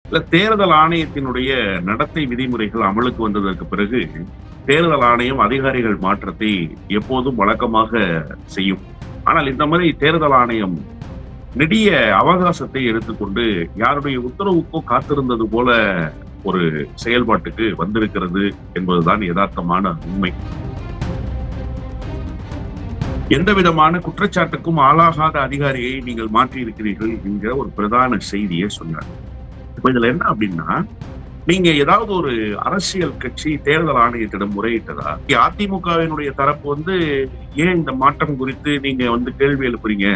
இல்ல தேர்தல் ஆணையத்தினுடைய நடத்தை விதிமுறைகள் அமலுக்கு வந்ததற்கு பிறகு, தேர்தல் ஆணையம் அதிகாரிகள் மாற்றத்தை எப்போதும் வழக்கமாக செய்யும். ஆனால் இந்த முறை தேர்தல் ஆணையம் நெடிய அவகாசத்தை எடுத்துக்கொண்டு யாருடைய உத்தரவுக்கோ காத்திருந்தது போல ஒரு செயல்பாட்டுக்கு வந்திருக்கிறது என்பதுதான் யதார்த்தமான உண்மை. எந்த விதமான குற்றச்சாட்டுக்கும் ஆளாகாத அதிகாரியை நீங்கள் மாற்றியிருக்கிறீர்கள் என்கிற ஒரு பிரதான செய்தியை சொன்னார். இப்ப இதுல என்ன அப்படின்னா, நீங்க ஏதாவது ஒரு அரசியல் கட்சி தேர்தல் ஆணையத்திடம் முறையிட்டதா? அதிமுகவினுடைய தரப்பு ஏன் இந்த மாற்றம் குறித்து நீங்க கேள்வி எழுப்புறீங்க?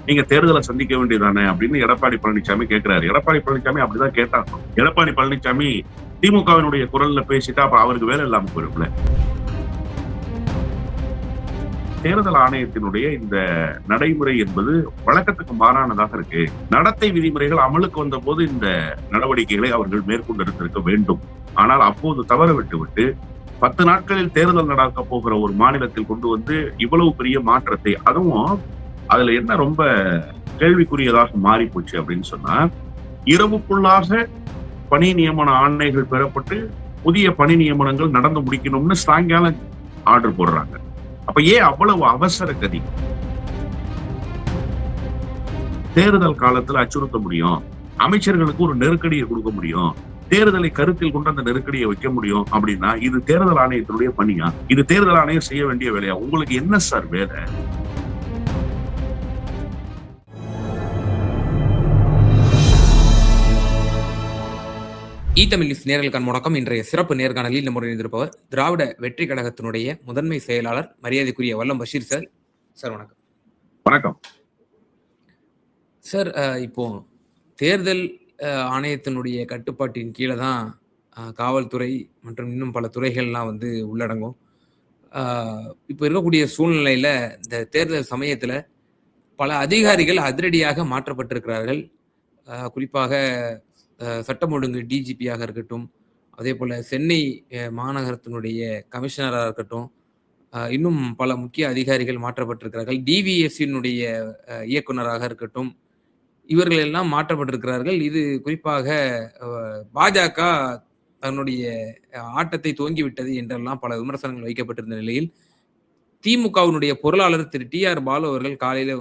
நீங்க தேர்தல சந்திக்க வேண்டியதானே அப்படின்னு எடப்பாடி பழனிசாமி கேட்கிறாரு. எடப்பாடி பழனிசாமி அப்படிதான் கேட்டாகணும். எடப்பாடி பழனிசாமி திமுகவினுடைய குரல்ல பேசிட்டா அப்ப அவருக்கு வேலை இல்லாம போயிரும்ல. தேர்தல் ஆணையத்தினுடைய இந்த நடைமுறை என்பது வழக்கத்துக்கு மாறானதாக இருக்கு. நடத்தை விதிமுறைகள் அமலுக்கு வந்தபோது இந்த நடவடிக்கைகளை அவர்கள் மேற்கொண்டிருந்திருக்க வேண்டும். ஆனால் அப்போது தவற விட்டுவிட்டு 10 நாட்களில் தேர்தல் நடக்க போகிற ஒரு மாநிலத்தில் கொண்டு இவ்வளவு பெரிய மாற்றத்தை, அதுவும் அதுல என்ன ரொம்ப கேள்விக்குரியதாக மாறி போச்சு அப்படின்னு சொன்னா, இரவுக்குள்ளாக பணி நியமன ஆணைகள் பெறப்பட்டு புதிய பணி நியமனங்கள் நடந்து முடிக்கணும்னு சாயங்காலம் ஆர்டர் போடுறாங்க. அப்ப ஏன் அவ்வளவு அவசர கதி? தேர்தல் காலத்துல அச்சுறுத்த முடியும், அமைச்சர்களுக்கு ஒரு நெருக்கடியை கொடுக்க முடியும், தேர்தலை கருத்தில் கொண்டு அந்த நெருக்கடியை வைக்க முடியும் அப்படின்னா இது தேர்தல் ஆணையத்தினுடைய பணியா? இது தேர்தல் ஆணையம் செய்ய வேண்டிய வேலையா? உங்களுக்கு என்ன சார் வேலை? தமிழ் நியூஸ் நேயர்களுக்கான முடக்கம். இன்றைய சிறப்பு நேர்காணலில் நம்முடன் இருந்திருப்பவர் திராவிட வெற்றி கழகத்தினுடைய முதன்மை செயலாளர் மரியாதைக்குரிய வல்லம் பஷீர் சார். சார் வணக்கம். வணக்கம் சார். இப்போ தேர்தல் ஆணையத்தினுடைய கட்டுப்பாட்டின் கீழே தான் காவல்துறை மற்றும் இன்னும் பல துறைகள்லாம் உள்ளடங்கும். இப்போ இருக்கக்கூடிய சூழ்நிலையில இந்த தேர்தல் சமயத்துல பல அதிகாரிகள் அதிரடியாக மாற்றப்பட்டிருக்கிறார்கள். குறிப்பாக சட்டம் ஒழுங்கு டிஜிபியாக இருக்கட்டும், அதே போல சென்னை மாநகரத்தினுடைய கமிஷனராக இருக்கட்டும், இன்னும் பல முக்கிய அதிகாரிகள் மாற்றப்பட்டிருக்கிறார்கள். டிவிஎஸ்சியினுடைய இயக்குனராக இருக்கட்டும், இவர்கள் எல்லாம் மாற்றப்பட்டிருக்கிறார்கள். இது குறிப்பாக பாஜக தன்னுடைய ஆட்டத்தை துவங்கிவிட்டது என்றெல்லாம் பல விமர்சனங்கள் வைக்கப்பட்டிருந்த நிலையில், திமுகவினுடைய பொருளாளர் திரு டி.ஆர். பாலு அவர்கள் காலையில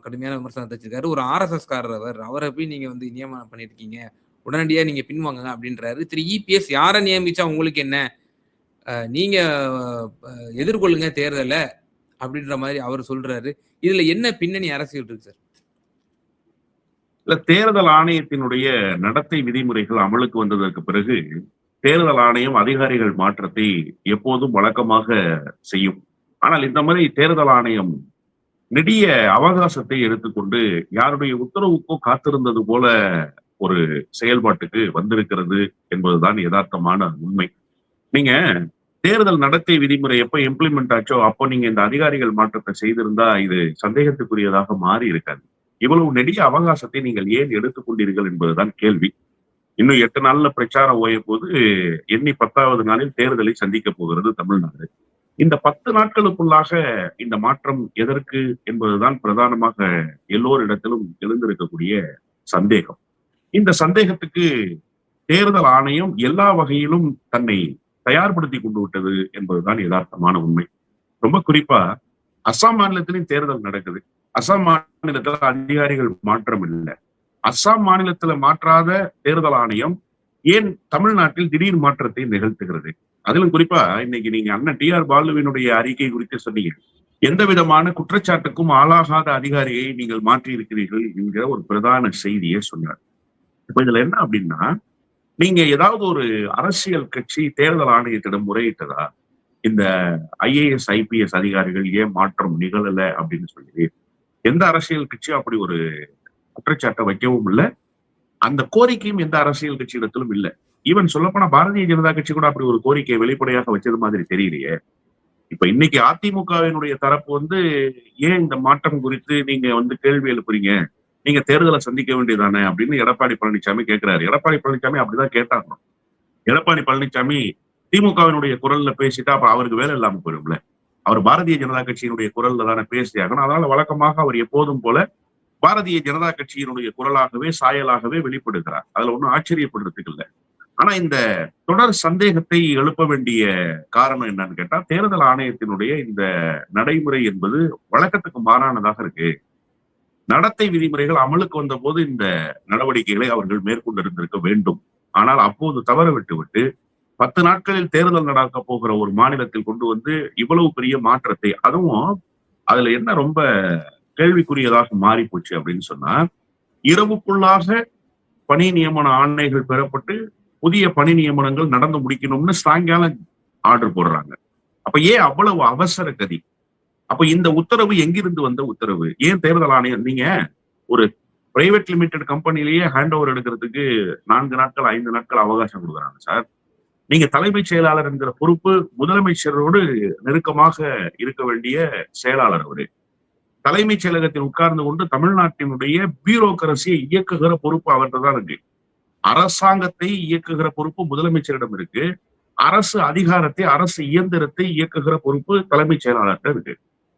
கடுமையான விமர்சனத்தை வச்சிருக்காரு. ஒரு ஆர்எஸ்எஸ் காரர் அவரை போய் நீங்க நியமனம் பண்ணிருக்கீங்க, உடனடியா நீங்க பின்வாங்க அப்படின்றாரு. திரு இபிஎஸ் யாரை நியமிச்சா உங்களுக்கு என்ன, நீங்க எதிர்கொள்ளுங்க தேர்தல அப்படின்ற மாதிரி அவர் சொல்றாரு. இதுல என்ன பின்னணி அரசியல் இருக்கு சார்? இல்ல தேர்தல் ஆணையத்தினுடைய நடத்தை விதிமுறைகள் அமலுக்கு வந்ததற்கு பிறகு தேர்தல் ஆணையம் அதிகாரிகள் மாற்றத்தை எப்போதும் வழக்கமாக செய்யும். ஆனால் இந்த முறை தேர்தல் ஆணையம் நெடிய அவகாசத்தை எடுத்துக்கொண்டு யாருடைய உத்தரவுக்கோ காத்திருந்தது போல ஒரு செயல்பாட்டுக்கு வந்திருக்கிறது என்பதுதான் யதார்த்தமான உண்மை. நீங்க தேர்தல் நடத்தை விதிமுறை எப்ப இம்ப்ளிமெண்ட் ஆச்சோ அப்போ நீங்க இந்த அதிகாரிகள் மாற்றத்தை செய்திருந்தா இது சந்தேகத்துக்குரியதாக மாறி இருக்காது. இவ்வளவு நெடிய அவகாசத்தை நீங்கள் ஏன் எடுத்துக்கொண்டீர்கள் என்பதுதான் கேள்வி. இன்னும் 8 நாள்ல பிரச்சாரம் ஓய போது எண்ணி 10வது நாளில் தேர்தலை சந்திக்க போகிறது தமிழ்நாடு. இந்த 10 நாட்களுக்குள்ளாக இந்த மாற்றம் எதற்கு என்பதுதான் பிரதானமாக எல்லோரிடத்திலும் எழுந்திருக்கக்கூடிய சந்தேகம். இந்த சந்தேகத்துக்கு தேர்தல் ஆணையம் எல்லா வகையிலும் தன்னை தயார்படுத்தி கொண்டு விட்டது என்பதுதான் யதார்த்தமான உண்மை. ரொம்ப குறிப்பா அஸ்ஸாம் மாநிலத்திலும் தேர்தல் நடக்குது. அஸ்ஸாம் மாநிலத்துல அதிகாரிகள் மாற்றம் இல்லை. அஸ்ஸாம் மாநிலத்துல மாற்றாத தேர்தல் ஆணையம் ஏன் தமிழ்நாட்டில் திடீர் மாற்றத்தை நிகழ்த்துகிறது? அதிலும் குறிப்பா இன்னைக்கு நீங்க அண்ணன் டி.ஆர். பாலுவினுடைய அறிக்கை குறித்து சொன்னீங்க. எந்த விதமான குற்றச்சாட்டுக்கும் ஆளாகாத அதிகாரியை நீங்கள் மாற்றி இருக்கிறீர்கள் என்கிற ஒரு பிரதான செய்தியை சொன்னார். இப்ப இதுல என்ன அப்படின்னா, நீங்க ஏதாவது ஒரு அரசியல் கட்சி தேர்தல் ஆணையத்திடம் முறையிட்டதா? இந்த ஐஏஎஸ் ஐபிஎஸ் அதிகாரிகள் ஏன் மாற்றம் நிகழல அப்படின்னு சொல்லி எந்த அரசியல் கட்சியும் அப்படி ஒரு குற்றச்சாட்டை வைக்கவும் இல்லை. அந்த கோரிக்கையும் எந்த அரசியல் கட்சியிடத்திலும் இல்லை. ஈவன் சொல்லப்போனா பாரதிய ஜனதா கட்சி கூட அப்படி ஒரு கோரிக்கையை வெளிப்படையாக வச்சது மாதிரி தெரியலையே. இப்ப இன்னைக்கு அதிமுகவினுடைய தரப்பு ஏன் இந்த மாற்றம் குறித்து நீங்க கேள்வி எழுப்புறீங்க? நீங்க தேர்தலை சந்திக்க வேண்டியதானே அப்படின்னு எடப்பாடி பழனிசாமி கேட்கிறாரு. எடப்பாடி பழனிசாமி அப்படிதான் கேட்டாகணும். எடப்பாடி பழனிசாமி திமுகவினுடைய குரல்ல பேசிட்டா அப்ப அவருக்கு வேலை இல்லாம போயிரும்ல. அவர் பாரதிய ஜனதா கட்சியினுடைய குரல்ல தானே பேசியாகணும். அதனால வழக்கமாக அவர் எப்போதும் போல பாரதிய ஜனதா கட்சியினுடைய குரலாகவே, சாயலாகவே வெளிப்படுகிறார். அதுல ஒண்ணும் ஆச்சரியப்படுறதுக்கு இல்ல. ஆனா இந்த தொடர் சந்தேகத்தை எழுப்ப வேண்டிய காரணம் என்னன்னு கேட்டா, தேர்தல் ஆணையத்தினுடைய இந்த நடைமுறை என்பது வழக்கத்துக்கு மாறானதாக இருக்கு. நடத்தை விதிமுறைகள் அமலுக்கு வந்தபோது இந்த நடவடிக்கைகளை அவர்கள் மேற்கொண்டிருந்திருக்க வேண்டும். ஆனால் அப்போது தவற விட்டுவிட்டு 10 நாட்களில் தேர்தல் நடக்கப் போகிற ஒரு மாநிலத்தில் கொண்டு வந்து இவ்வளவு பெரிய மாற்றத்தை, அதுவும் அதுல என்ன ரொம்ப கேள்விக்குரியதாக மாறி போச்சு அப்படின்னு சொன்னா, இரவுக்குள்ளாக பணி நியமன ஆணைகள் பெறப்பட்டு புதிய பணி நியமனங்கள் நடந்து முடிக்கணும்னு சாயங்காலம் ஆர்டர் போடுறாங்க. அப்ப ஏன் அவ்வளவு அவசர கதி? அப்ப இந்த உத்தரவு எங்கிருந்து வந்த உத்தரவு? ஏன் தேர்தல் ஆணையம் நீங்க ஒரு பிரைவேட் லிமிடெட் கம்பெனிலேயே ஹேண்ட் ஓவர் எடுக்கிறதுக்கு 4 நாட்கள், 5 நாட்கள் அவகாசம் குடுக்குறாங்க சார். நீங்க தலைமைச் செயலாளர் என்கிற பொறுப்பு முதலமைச்சரோடு நெருக்கமாக இருக்க வேண்டிய செயலாளர் அவரு. தலைமைச் செயலகத்தில் உட்கார்ந்து கொண்டு தமிழ்நாட்டினுடைய பியூரோக்ரசியை இயக்குகிற பொறுப்பு அவர்கிட்ட தான் இருக்கு. அரசாங்கத்தை இயக்குகிற பொறுப்பு முதலமைச்சரிடம் இருக்கு. அரசு அதிகாரத்தை, அரசு இயந்திரத்தை இயக்குகிற பொறுப்பு தலைமைச் செயலாளர்ட்ட இருக்கு.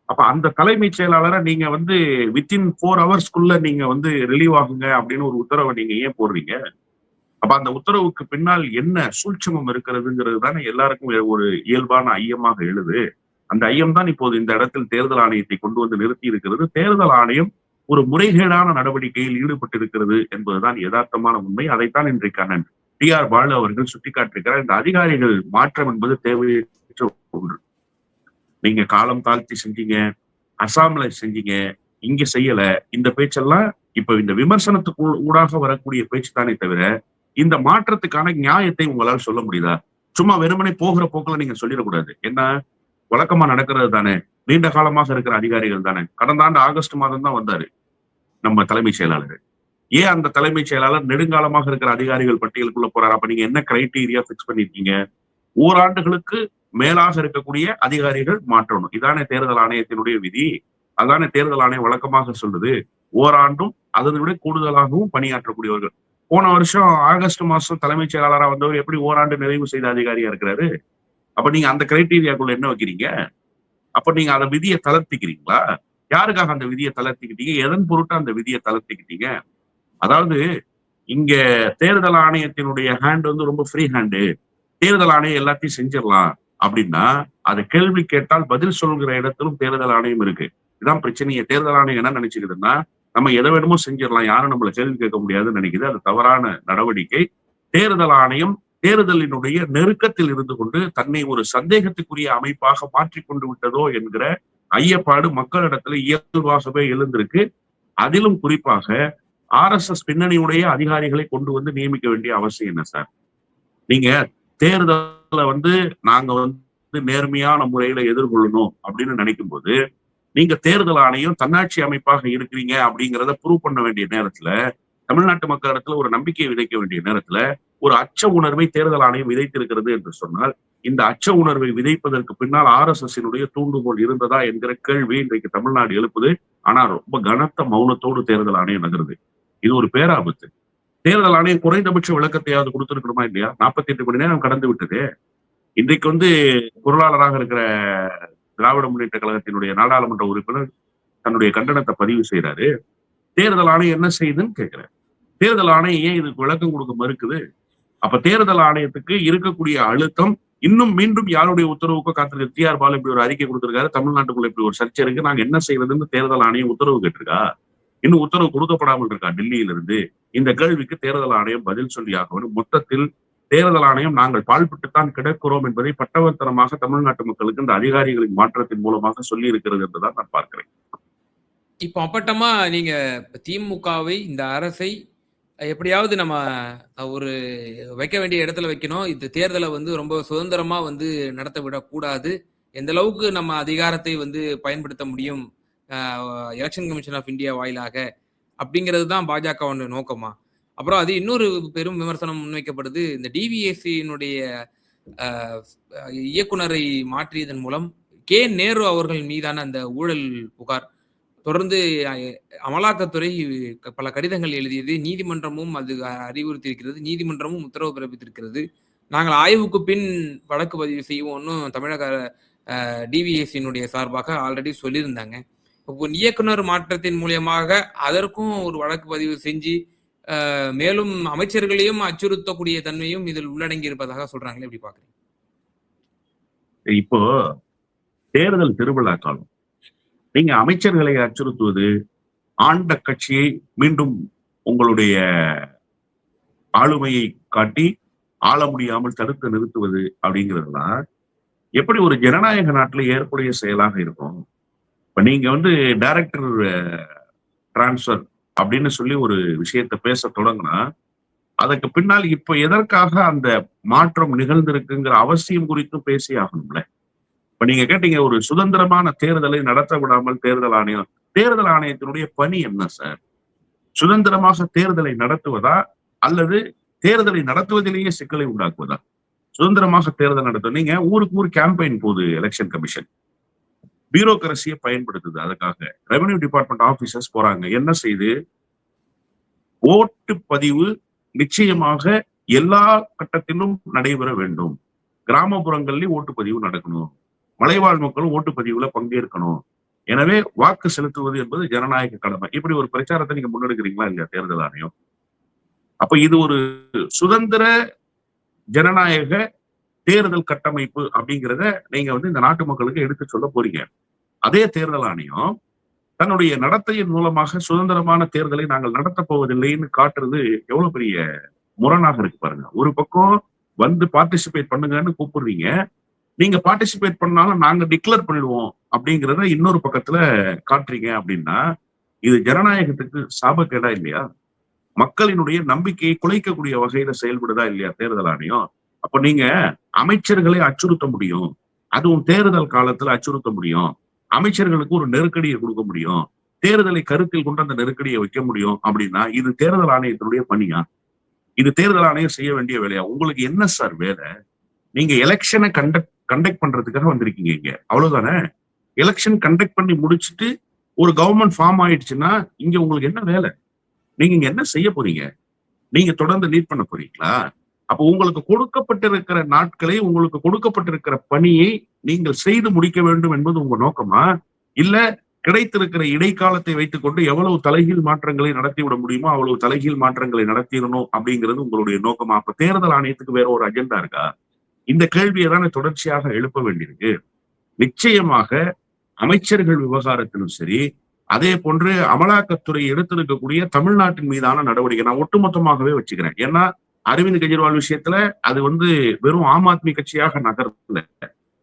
அப்ப அந்த தலைமைச் செயலாளரை நீங்க வந்து வித்தின் 4 ஹவர்ஸ்க்குள்ள நீங்க வந்து ரிலீவ் ஆகுங்க அப்படின்னு ஒரு உத்தரவை நீங்க ஏன் போடுறீங்க? அப்ப அந்த உத்தரவுக்கு பின்னால் என்ன சூழ்ச்சிமம் இருக்கிறதுங்கிறது தானே எல்லாருக்கும் ஒரு இயல்பான ஐயமாக எழுது. அந்த ஐயம் தான் இப்போது இந்த இடத்தில் தேர்தல் ஆணையத்தை கொண்டு வந்து நிறுத்தி இருக்கிறது. தேர்தல் ஆணையம் ஒரு முறைகேடான நடவடிக்கையில் ஈடுபட்டிருக்கிறது என்பதுதான் யதார்த்தமான உண்மை. அதைத்தான் இன்றைக்கு அண்ணன் டி.ஆர். பாலு அவர்கள் சுட்டிக்காட்டியிருக்கிறார். இந்த அதிகாரிகள் மாற்றம் என்பது தேவையற்ற ஒன்று. நீங்க காலம் தாழ்த்தி செஞ்சீங்க, அசாம்ல செஞ்சீங்க, இங்க செய்யல. இந்த பேச்செல்லாம் இப்ப இந்த விமர்சனத்துக்கு ஊடாக வரக்கூடிய பேச்சு தானே தவிர, இந்த மாற்றத்துக்கான நியாயத்தை உங்களால சொல்ல முடியுதா? சும்மா வெறுமனே போகிற போக்குல நீங்க சொல்லிடக்கூடாது. என்ன வழக்கமா நடக்கிறது தானே. நீண்ட காலமாக இருக்கிற அதிகாரிகள் தானே. கடந்த ஆண்டு ஆகஸ்ட் மாதம் தான் வந்தாரு நம்ம தலைமைச் செயலாளர். ஏன் அந்த தலைமைச் செயலாளர் நெடுங்காலமாக இருக்கிற அதிகாரிகள் பட்டியலுக்குள்ள போறாரு? அப்ப நீங்க என்ன கிரைட்டீரியா பிக்ஸ் பண்ணிருக்கீங்க? ஓராண்டுகளுக்கு மேலாக இருக்கக்கூடிய அதிகாரிகள் மாற்றணும். இதானே தேர்தல் ஆணையத்தினுடைய விதி. அதானே தேர்தல் ஆணையம் வழக்கமாக சொல்லுது. ஓராண்டும் அதை விட கூடுதலாகவும் பணியாற்றக்கூடியவர்கள். போன வருஷம் ஆகஸ்ட் மாசம் தலைமைச் செயலாளரா வந்தவர் எப்படி ஓராண்டு நிறைவு செய்த அதிகாரியா இருக்கிறாரு? அப்ப நீங்க அந்த கிரைட்டீரியாக்குள்ள என்ன வைக்கிறீங்க? அப்ப நீங்க அந்த விதியை தளர்த்திக்கிறீங்களா? யாருக்காக அந்த விதியை தளர்த்திக்கிட்டீங்க? எதன் பொருட்டு அந்த விதியை தளர்த்திக்கிட்டீங்க? அதாவது இங்க தேர்தல் ஆணையத்தினுடைய ஹேண்ட் வந்து ரொம்ப ஃப்ரீ ஹேண்டு. தேர்தல் ஆணையம் எல்லாத்தையும் செஞ்சிடலாம் அப்படின்னா, அதை கேள்வி கேட்டால் பதில் சொல்கிற இடத்திலும் தேர்தல் ஆணையம் இருக்கு. இதான் பிரச்சனையே. தேர்தல் ஆணையம் என்ன நினைச்சுக்குதுன்னா, நம்ம எதை வேணுமோ செஞ்சிடலாம். யாரும் நம்மள கேள்வி கேட்க முடியாதுன்னு நினைக்குது. அது தவறான நடவடிக்கை. தேர்தல் ஆணையம் தேர்தலினுடைய நெருக்கத்தில் இருந்து கொண்டு தன்னை ஒரு சந்தேகத்துக்குரிய அமைப்பாக மாற்றிக்கொண்டு விட்டதோ என்கிற ஐயப்பாடு மக்களிடத்துல இயல்பாகவே எழுந்திருக்கு. அதிலும் குறிப்பாக ஆர்எஸ்எஸ் பின்னணியுடைய அதிகாரிகளை கொண்டு வந்து நியமிக்க வேண்டிய அவசியம் என்ன சார்? நீங்க தேர்தலை வந்து நாங்க வந்து நேர்மையான முறையில எதிர்கொள்ளணும் அப்படின்னு நினைக்கும் போது, நீங்க தேர்தல் ஆணையம் தன்னாட்சி அமைப்பாக இருக்கிறீங்க அப்படிங்கிறத ப்ரூவ் பண்ண வேண்டிய நேரத்துல, தமிழ்நாட்டு மக்களிடத்துல ஒரு நம்பிக்கையை விதைக்க வேண்டிய நேரத்துல, ஒரு அச்ச உணர்வை தேர்தல் ஆணையம் விதைத்திருக்கிறது என்று சொன்னால், இந்த அச்ச உணர்வை விதைப்பதற்கு பின்னால் ஆர்எஸ்எஸ்னுடைய தூண்டுகோல் இருந்ததா என்கிற கேள்வி இன்றைக்கு தமிழ்நாடு எழுப்புது. ஆனா ரொம்ப கனத்த மௌனத்தோடு தேர்தல் ஆணையம் நகருது. இது ஒரு பேராபத்து. தேர்தல் ஆணையம் குறைந்தபட்ச விளக்கத்தையாவது கொடுத்திருக்கணுமா இல்லையா? 48 மணி நேரம் கடந்து விட்டது. இன்றைக்கு வந்து பொருளாளராக இருக்கிற திராவிட முன்னேற்ற கழகத்தினுடைய நாடாளுமன்ற உறுப்பினர் தன்னுடைய கண்டனத்தை பதிவு செய்யறாரு. தேர்தல் ஆணையம் என்ன செய்யுதுன்னு கேட்கிறேன். தேர்தல் ஆணையம் ஏன் இதுக்கு விளக்கம் கொடுக்க மறுக்குது? அப்ப தேர்தல் ஆணையத்துக்கு இருக்கக்கூடிய அழுத்தம் இன்னும் மீண்டும் யாருடைய உத்தரவுக்கோ காத்திருக்கு. டி.ஆர். பாலு இப்படி ஒரு அறிக்கை கொடுத்திருக்காரு. தமிழ்நாட்டுக்குள்ள இப்படி ஒரு சர்ச்சை இருக்கு. நாங்க என்ன செய்வதுன்னு தேர்தல் ஆணையம் உத்தரவு கேட்டிருக்கா? இன்னும் உத்தரவு கொடுக்கப்படாமல் இருக்கா டெல்லியில இருந்து? இந்த கேள்விக்கு தேர்தல் ஆணையம் பதில் சொல்லி ஆகணும். மொத்தத்தில் தேர்தல் ஆணையம் நாங்கள் பாழ்பட்டுத்தான் கிடக்கிறோம் என்பதை பட்டவர்த்தனமாக தமிழ்நாட்டு மக்களுக்கு இந்த அதிகாரிகளின் மாற்றத்தின் மூலமாக சொல்லி இருக்கிறது என்றுதான் நான் பார்க்கிறேன். இப்போ அப்பட்டமா நீங்க திமுகவை, இந்த அரசை எப்படியாவது நம்ம ஒரு வைக்க வேண்டிய இடத்துல வைக்கணும். இந்த தேர்தலை வந்து ரொம்ப சுதந்திரமா வந்து நடத்த விடக்கூடாது. எந்த அளவுக்கு நம்ம அதிகாரத்தை வந்து பயன்படுத்த முடியும் எலெக்ஷன் கமிஷன் ஆஃப் இந்தியா வாயிலாக அப்படிங்கிறது தான் பாஜகவோட நோக்கமா? அப்புறம் அது இன்னொரு பெரும் விமர்சனம் முன்வைக்கப்படுது. இந்த டிவிஎஸ்சியினுடைய இயக்குனரை மாற்றியதன் மூலம் நேரு அவர்கள் மீதான அந்த ஊழல் புகார் தொடர்ந்து அமலாக்கத்துறை பல கடிதங்கள் எழுதியது. நீதிமன்றமும் அது அறிவுறுத்தியிருக்கிறது. நீதிமன்றமும் உத்தரவு பிறப்பித்திருக்கிறது. நாங்கள் ஆய்வுக்கு பின் வழக்கு பதிவு செய்வோம்னு தமிழக டிவிஎஸ்சியினுடைய சார்பாக ஆல்ரெடி சொல்லியிருந்தாங்க. இப்போ இயக்குனர் மாற்றத்தின் மூலியமாக அதற்கும் ஒரு வழக்கு பதிவு செஞ்சு மேலும் அமைச்சர்களையும் அச்சுறுத்தக்கூடிய தன்மையும் இதில் உள்ளடங்கி இருப்பதாக சொல்றாங்களே, எப்படி பாக்குறீங்க? இப்போ தேர்தல் திருவிழா காலம். நீங்க அமைச்சர்களை அச்சுறுத்துவது, ஆண்ட கட்சியை மீண்டும் உங்களுடைய ஆளுமையை காட்டி ஆள முடியாமல் தடுத்து நிறுத்துவது அப்படிங்கிறதுலாம் எப்படி ஒரு ஜனநாயக நாட்டில ஏற்புடைய செயலாக இருக்கும்? இப்ப நீங்க வந்து டைரக்டர் டிரான்ஸ்பர் அப்படின்னு சொல்லி ஒரு விஷயத்த பேச தொடங்குனா, அதற்கு பின்னால் இப்ப எதற்காக அந்த மாற்றம் நிகழ்ந்திருக்குங்கிற அவசியம் குறித்தும் பேசி ஆகணும்ல. இப்ப நீங்க கேட்டீங்க ஒரு சுதந்திரமான தேர்தலை நடத்த விடாமல் தேர்தல் ஆணையம். தேர்தல் ஆணையத்தினுடைய பணி என்ன சார்? சுதந்திரமாக தேர்தலை நடத்துவதா? அல்லது தேர்தலை நடத்துவதிலேயே சிக்கலை உண்டாக்குவதா? சுதந்திரமாக தேர்தல் நடத்தும். நீங்க ஊருக்கு ஊர் கேம்பெயின் போகுது எலெக்ஷன் கமிஷன். பியூரோகிரசியை பயன்படுத்துது அதுக்காக. ரெவென்யூ டிபார்ட்மெண்ட் ஆபீசர்ஸ் போறாங்க. என்ன செய்து ஓட்டு பதிவு நிச்சயமாக எல்லா கட்டத்திலும் நடைபெற வேண்டும். கிராமப்புறங்களில் ஓட்டுப்பதிவு நடக்கணும். மலைவாழ் மக்களும் ஓட்டுப்பதிவுல பங்கேற்கணும். எனவே வாக்கு செலுத்துவது என்பது ஜனநாயக கடமை. இப்படி ஒரு பிரச்சாரத்தை நீங்க முன்னெடுக்கிறீங்களா இல்லையா தேர்தல் ஆணையம்? அப்ப இது ஒரு சுதந்திர ஜனநாயக தேர்தல் கட்டமைப்பு அப்படிங்கிறத நீங்க வந்து இந்த நாட்டு மக்களுக்கு எடுத்து சொல்ல போறீங்க. அதே தேர்தல் ஆணையம் தன்னுடைய நடத்தையின் மூலமாக சுதந்திரமான தேர்தலை நாங்கள் நடத்தப் போவதில்லைன்னு காட்டுறது எவ்வளவு பெரிய முரணாக இருக்கு பாருங்க. ஒரு பக்கம் வந்து பார்ட்டிசிபேட் பண்ணுங்கன்னு கூப்பிடுறீங்க. நீங்க பார்ட்டிசிபேட் பண்ணாலும் நாங்க டிக்ளேர் பண்ணிடுவோம் அப்படிங்கிறத இன்னொரு பக்கத்துல காட்டுறீங்க அப்படின்னா, இது ஜனநாயகத்துக்கு சாபக்கேடா இல்லையா? மக்களினுடைய நம்பிக்கையை குலைக்கக்கூடிய வகையில செயல்படுதா இல்லையா தேர்தல் ஆணையம்? அப்ப நீங்க அமைச்சர்களை அச்சுறுத்த முடியும். அதுவும் தேர்தல் காலத்துல அச்சுறுத்த முடியும். அமைச்சர்களுக்கு ஒரு நெருக்கடியை கொடுக்க முடியும். தேர்தலை கருத்தில் கொண்டு அந்த நெருக்கடியை வைக்க முடியும் அப்படின்னா, இது தேர்தல் ஆணையத்தினுடைய பணியா? இது தேர்தல் ஆணையம் செய்ய வேண்டிய வேலையா? உங்களுக்கு என்ன சார் வேலை? நீங்க எலெக்ஷனை கண்டக்ட் பண்றதுக்காக வந்திருக்கீங்க இங்க. அவ்வளவுதானே? எலெக்ஷன் கண்டக்ட் பண்ணி முடிச்சுட்டு ஒரு கவர்மெண்ட் ஃபார்ம் ஆயிடுச்சுன்னா, இங்க உங்களுக்கு என்ன வேலை? நீங்க இங்க என்ன செய்ய போறீங்க? நீங்க தொடர்ந்து லீட் பண்ண போறீங்களா? அப்ப உங்களுக்கு கொடுக்கப்பட்டிருக்கிற நாட்களை, உங்களுக்கு கொடுக்கப்பட்டிருக்கிற பணியை நீங்கள் செய்து முடிக்க வேண்டும் என்பது உங்க நோக்கமா? இல்ல கிடைத்திருக்கிற இடைக்காலத்தை வைத்துக் கொண்டு எவ்வளவு தலைகீழ் மாற்றங்களை நடத்திவிட முடியுமோ அவ்வளவு தலைகீழ் மாற்றங்களை நடத்திடணும் அப்படிங்கிறது உங்களுடைய நோக்கமா? அப்ப தேர்தல் ஆணையத்துக்கு வேற ஒரு அஜெண்டா இருக்கா? இந்த கேள்வியை தானே தொடர்ச்சியாக எழுப்ப வேண்டியிருக்கு. நிச்சயமாக அமைச்சர்கள் விவகாரத்திலும் சரி, அதே போன்று அமலாக்கத்துறை எடுத்திருக்கக்கூடிய தமிழ்நாட்டின் மீதான நடவடிக்கை நான் ஒட்டுமொத்தமாகவே வச்சுக்கிறேன். ஏன்னா அரவிந்த் கெஜ்ரிவால் விஷயத்துல அது வந்து வெறும் ஆம் ஆத்மி கட்சியாக நகர்ல.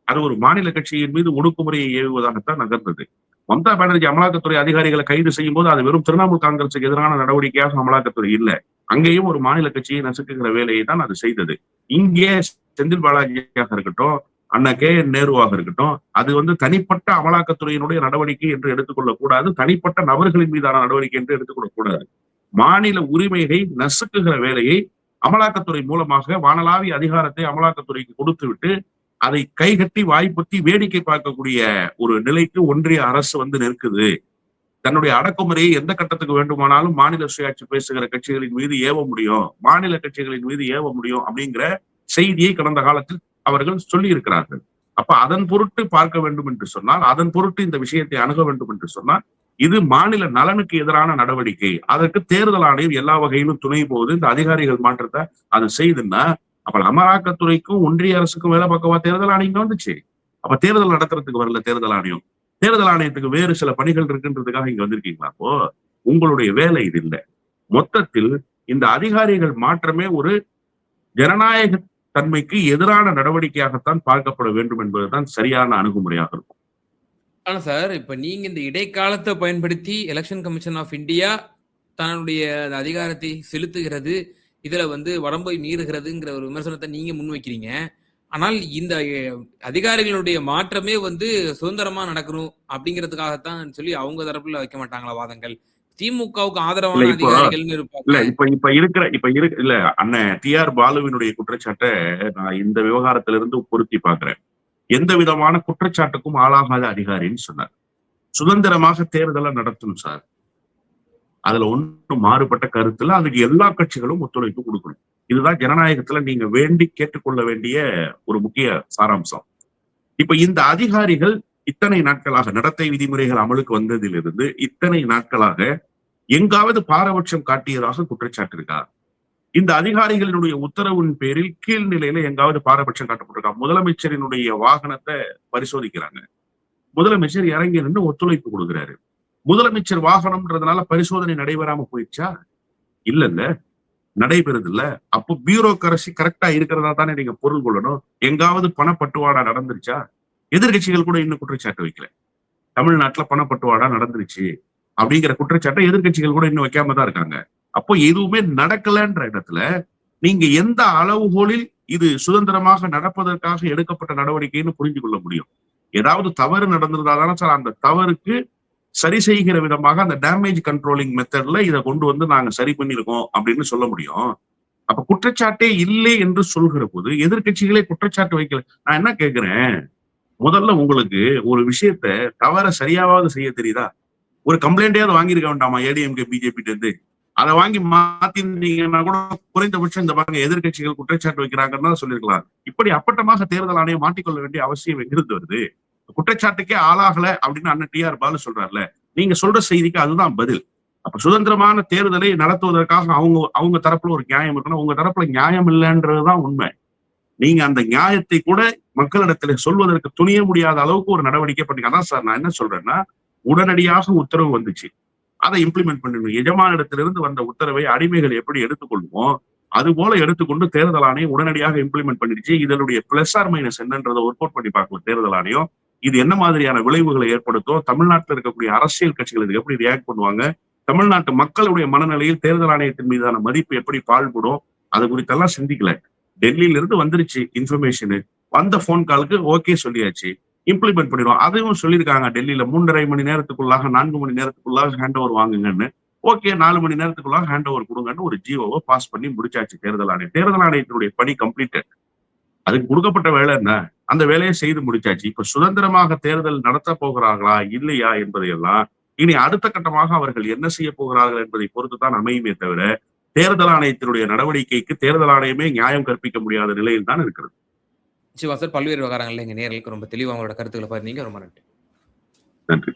அது ஒரு மாநில கட்சியின் மீது ஒடுக்குமுறையை ஏவுவதாகத்தான் நகர்ந்தது. மம்தா பானர்ஜி அமலாக்கத்துறை அதிகாரிகளை கைது செய்யும் போது அது வெறும் திரிணாமுல் காங்கிரசுக்கு எதிரான நடவடிக்கையாக அமலாக்கத்துறை இல்ல. அங்கேயும் ஒரு மாநில கட்சியை நசுக்குகிற வேலையை தான் அது செய்தது. இங்கே செந்தில் பாலாஜியாக இருக்கட்டும், அண்ணா கே என் நேருவாக இருக்கட்டும், அது வந்து தனிப்பட்ட அமலாக்கத்துறையினுடைய நடவடிக்கை என்று எடுத்துக்கொள்ளக் கூடாது. தனிப்பட்ட நபர்களின் மீதான நடவடிக்கை என்று எடுத்துக்கொள்ளக் கூடாது. மாநில உரிமையை நசுக்குகிற வேலையை அமலாக்கத்துறை மூலமாக வானளாவிய அதிகாரத்தை அமலாக்கத்துறைக்கு கொடுத்துவிட்டு அதை கைகட்டி வாய்ப்புத்தி வேடிக்கை பார்க்கக்கூடிய ஒரு நிலைக்கு ஒன்றிய அரசு வந்து நிற்குது. தன்னுடைய அடக்குமுறையை எந்த கட்டத்துக்கு வேண்டுமானாலும் மாநில சுயாட்சி பேசுகிற கட்சிகளின் மீது ஏவ முடியும், மாநில கட்சிகளின் மீது ஏவ முடியும் அப்படிங்கிற செய்தியை கடந்த காலத்தில் அவர்கள் சொல்லி இருக்கிறார்கள். அப்ப அதன் பொருட்டு பார்க்க வேண்டும் என்று சொன்னால், அதன் பொருட்டு இந்த விஷயத்தை அணுக வேண்டும் என்று சொன்னால், இது மாநில நலனுக்கு எதிரான நடவடிக்கை. அதற்கு தேர்தல் ஆணையம் எல்லா வகையிலும் துணை போகுது. இந்த அதிகாரிகள் மாற்றத்தை அது செய்துன்னா, அப்ப அமலாக்கத்துறைக்கும் ஒன்றிய அரசுக்கும் வேலை பார்க்கவா தேர்தல் ஆணையம் வந்துச்சு? அப்ப தேர்தல் நடத்துறதுக்கு வரல தேர்தல் ஆணையம். தேர்தல் ஆணையத்துக்கு வேறு சில பணிகள் இருக்குன்றதுக்காக இங்க வந்திருக்கீங்களா? அப்போ உங்களுடைய வேலை இது இல்லை. மொத்தத்தில் இந்த அதிகாரிகள் மாற்றமே ஒரு ஜனநாயக தன்மைக்கு எதிரான நடவடிக்கையாகத்தான் பார்க்கப்பட வேண்டும் என்பதுதான் சரியான அணுகுமுறையாக இருக்கும். ஆனா சார், இப்ப நீங்க இந்த இடைக்காலத்தை பயன்படுத்தி எலெக்ஷன் கமிஷன் ஆஃப் இந்தியா தன்னுடைய அதிகாரத்தை செலுத்துகிறது, இதுல வந்து வரம்பை மீறுகிறதுங்கிற ஒரு விமர்சனத்தை நீங்க முன்வைக்கிறீங்க. ஆனால் இந்த அதிகாரிகளுடைய மாற்றமே வந்து சுதந்திரமா நடக்கணும் அப்படிங்கிறதுக்காகத்தான் சொல்லி அவங்க தரப்புல வைக்க மாட்டாங்களா வாதங்கள்? திமுகவுக்கு ஆதரவான அதிகாரிகள்னு இருப்பாங்க. இல்ல அண்ணன் டி.ஆர். பாலுவினுடைய குற்றச்சாட்டை நான் இந்த விவகாரத்திலிருந்து பொருத்தி பார்க்கிறேன். எந்த விதமான குற்றச்சாட்டுக்கும் ஆளாகாத அதிகாரின்னு சொன்னார். சுதந்திரமாக தேர்தலை நடத்தணும் சார். அதுல ஒன்றும் மாறுபட்ட கருத்துல அதுக்கு எல்லா கட்சிகளும் ஒத்துழைப்பு கொடுக்கணும். இதுதான் ஜனநாயகத்துல நீங்க வேண்டி கேட்டுக்கொள்ள வேண்டிய ஒரு முக்கிய சாராம்சம். இப்ப இந்த அதிகாரிகள் இத்தனை நாட்களாக நடத்தை விதிமுறைகள் அமலுக்கு வந்ததிலிருந்து இத்தனை நாட்களாக எங்காவது பாரபட்சம் காட்டியதாக குற்றச்சாட்டு இருக்கா? இந்த அதிகாரிகளினுடைய உத்தரவின் பேரில் கீழ்நிலையில எங்காவது பாரபட்சம் காட்டப்பட்டிருக்கா? முதலமைச்சரினுடைய வாகனத்தை பரிசோதிக்கிறாங்க. முதலமைச்சர் இறங்கி நின்று ஒத்துழைப்பு கொடுக்கிறாரு. முதலமைச்சர் வாகனம்ன்றதுனால பரிசோதனை நடைபெறாம போயிடுச்சா? இல்லல்ல, நடைபெறுது இல்ல. அப்போ பியூரோக்ரசி கரெக்டா இருக்கிறதா தானே நீங்க பொருள் கொள்ளணும். எங்காவது பணப்பட்டுவாடா நடந்துருச்சா? எதிர்கட்சிகள் கூட இன்னும் குற்றச்சாட்டு வைக்கல. தமிழ்நாட்டுல பணப்பட்டுவாடா நடந்துருச்சு அப்படிங்கிற குற்றச்சாட்டை எதிர்கட்சிகள் கூட இன்னும் வைக்காம தான் இருக்காங்க. அப்போ எதுவுமே நடக்கலன்ற இடத்துல நீங்க எந்த அளவுகோலில் இது சுதந்திரமாக நடப்பதற்காக எடுக்கப்பட்ட நடவடிக்கைன்னு புரிஞ்சு கொள்ள முடியும்? ஏதாவது தவறு நடந்திருந்தாதானே சார் அந்த தவறுக்கு சரி செய்கிற விதமாக அந்த டேமேஜ் கண்ட்ரோலிங் மெத்தட்ல இதை கொண்டு வந்து நாங்க சரி பண்ணிருக்கோம் அப்படின்னு சொல்ல முடியும். அப்ப குற்றச்சாட்டே இல்லை என்று சொல்கிற போது எதிர்கட்சிகளே குற்றச்சாட்டு வைக்கல. நான் என்ன கேட்கிறேன், முதல்ல உங்களுக்கு ஒரு விஷயத்த தவற சரியாவது செய்ய தெரியுதா? ஒரு கம்ப்ளைண்டையாவது வாங்கியிருக்க வேண்டாமா ஏடிஎம்கே பிஜேபி இருந்து? அதை வாங்கி மாத்திருந்தீங்கன்னா கூட குறைந்தபட்சம் இந்த பாருங்க எதிர்கட்சிகள் குற்றச்சாட்டு வைக்கிறாங்கன்னு தான் சொல்லியிருக்கலாம். இப்படி அப்பட்டமாக தேர்தல் ஆணையம் மாட்டிக்கொள்ள வேண்டிய அவசியம் எங்கிருந்து வருது? குற்றச்சாட்டுக்கே ஆளாகல அப்படின்னு அண்ணன் டிஆர் பாலு சொல்றாருல, நீங்க சொல்ற செய்திக்கு அதுதான் பதில். அப்ப சுதந்திரமான தேர்தலை நடத்துவதற்காக அவங்க தரப்புல ஒரு நியாயம் இருக்கணும். உங்க தரப்புல நியாயம் இல்லைன்றதுதான் உண்மை. நீங்க அந்த நியாயத்தை கூட மக்களிடத்துல சொல்வதற்கு துணிய முடியாத அளவுக்கு ஒரு நடவடிக்கை பண்ணீங்க. அதான் சார் நான் என்ன சொல்றேன்னா, உடனடியாக உத்தரவு வந்துச்சு, அதை இம்ப்ளிமெண்ட் பண்ணணும். எஜமானிடத்திலிருந்து வந்த உத்தரவை அடிமைகள் எப்படி எடுத்துக்கொள்ளுமோ அது போல எடுத்துக்கொண்டு தேர்தல் ஆணையம் உடனடியாக இம்ப்ளிமெண்ட் பண்ணிடுச்சு. இதனுடைய பிளஸ் ஆர் மைனஸ் என்னன்றதை ஒர்க் அவுட் பண்ணி பார்க்கணும் தேர்தல் ஆணையம். இது என்ன மாதிரியான விளைவுகளை ஏற்படுத்தும்? தமிழ்நாட்டில் இருக்கக்கூடிய அரசியல் கட்சிகள் இதுக்கு எப்படி ரியாக்ட் பண்ணுவாங்க? தமிழ்நாட்டு மக்களுடைய மனநிலையில் தேர்தல் ஆணையத்தின் மீதான மதிப்பு எப்படி பாழ்படும்? அது குறித்தெல்லாம் சிந்திக்கல. டெல்லியில இருந்து வந்துருச்சு இன்ஃபர்மேஷனு, வந்த போன் காலுக்கு ஓகே சொல்லியாச்சு, இம்ப்ளிமெண்ட் பண்ணிடுவோம். அதையும் சொல்லியிருக்காங்க டெல்லியில 3.5 மணி நேரத்துக்குள்ளாக 4 மணி நேரத்துக்குள்ளாக ஹேண்ட் ஓவர் வாங்குங்கன்னு. ஓகே 4 மணி நேரத்துக்குள்ளாக ஹேண்ட் ஓவர் கொடுங்கன்னு ஒரு ஜியோவை பாஸ் பண்ணி முடிச்சாச்சு தேர்தல் ஆணையம். தேர்தல் ஆணையத்தினுடைய பணி கம்ப்ளீட்டட். அதுக்கு கொடுக்கப்பட்ட வேலை என்ன? அந்த வேலையை செய்து முடிச்சாச்சு. இப்ப சுதந்திரமாக தேர்தல் நடத்த போகிறார்களா இல்லையா என்பதையெல்லாம் இனி அடுத்த கட்டமாக அவர்கள் என்ன செய்ய போகிறார்கள் என்பதை பொறுத்துதான் அமையுமே தவிர தேர்தல் ஆணையத்தினுடைய நடவடிக்கைக்கு தேர்தல் ஆணையமே நியாயம் கற்பிக்க முடியாத நிலையில் தான் இருக்கிறது. நிச்சயமா சார். பல்வேறு விவகாரங்கள்ல எங்க நேயர்களுக்கு ரொம்ப தெளிவா உங்களோட கருத்துக்களை பகிர்ந்தீங்க. ரொம்ப நன்றி. நன்றி.